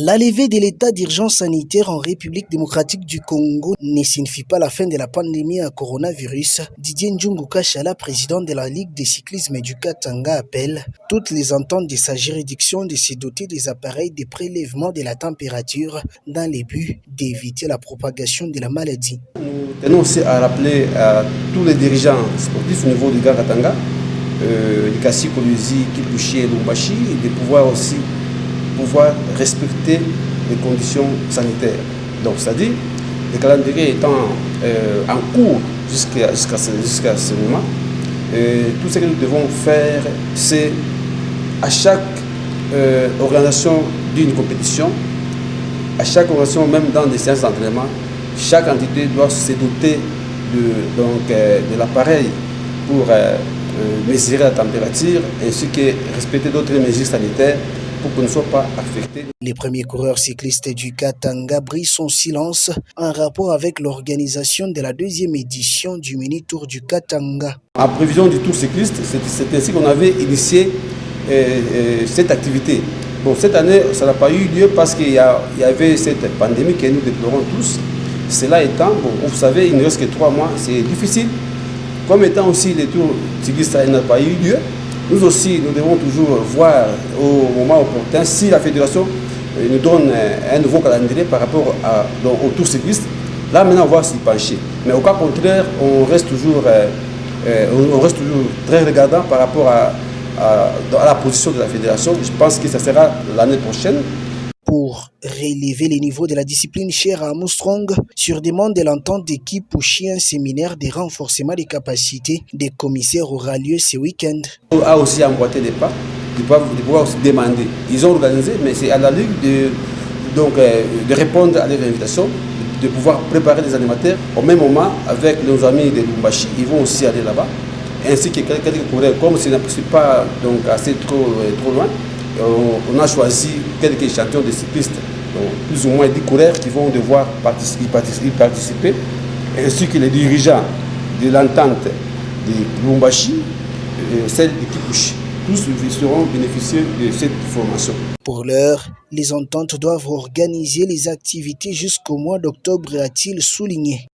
La levée de l'état d'urgence sanitaire en République démocratique du Congo ne signifie pas la fin de la pandémie à coronavirus. Didier Ndjungu Kashala, président de la Ligue de cyclisme du Katanga, appelle toutes les ententes de sa juridiction de se doter des appareils de prélèvement de la température dans le but d'éviter la propagation de la maladie. Nous tenons aussi à rappeler à tous les dirigeants sportifs au niveau du Katanga, du Kassi, Koluzi, Kipushi et Lumbashi, de pouvoir respecter les conditions sanitaires. Donc, c'est-à-dire, le calendrier étant en cours jusqu'à ce moment, tout ce que nous devons faire, c'est à chaque organisation d'une compétition, à chaque organisation, même dans des séances d'entraînement, chaque entité doit se doter de l'appareil pour mesurer la température ainsi que respecter d'autres mesures sanitaires pour qu'on ne soit pas affecté. Les premiers coureurs cyclistes du Katanga brisent son silence en rapport avec l'organisation de la deuxième édition du mini-tour du Katanga. En prévision du tour cycliste, c'est ainsi qu'on avait initié cette activité. Bon, cette année, ça n'a pas eu lieu parce qu'il y avait cette pandémie que nous déplorons tous. Cela étant, bon, vous savez, il ne reste que 3 mois, c'est difficile. Comme étant aussi les tours cyclistes n'a pas eu lieu, nous aussi, nous devons toujours voir au moment opportun si la fédération nous donne un nouveau calendrier par rapport au tour cycliste. Là, maintenant, on va s'y pencher. Mais au cas contraire, on reste toujours très regardant par rapport à la position de la fédération. Je pense que ça sera l'année prochaine. Pour relever les niveaux de la discipline chère à Armstrong, sur demande de l'entente d'équipe Pouchy, un séminaire de renforcement des capacités des commissaires aura lieu ce week-end. On a aussi emboîté des pas, de pouvoir aussi demander. Ils ont organisé, mais c'est à la Ligue de répondre à leur invitation, de pouvoir préparer les animateurs. Au même moment, avec nos amis de Lumbashi, ils vont aussi aller là-bas, ainsi que quelques coureurs, comme ce n'est pas assez trop loin. On a choisi quelques champions de cyclistes, donc plus ou moins 10 coureurs qui vont devoir participer, ainsi que les dirigeants de l'entente de Lumbashi et celle de Kipushi. Tous seront bénéficiaires de cette formation. Pour l'heure, les ententes doivent organiser les activités jusqu'au mois d'octobre, a-t-il souligné.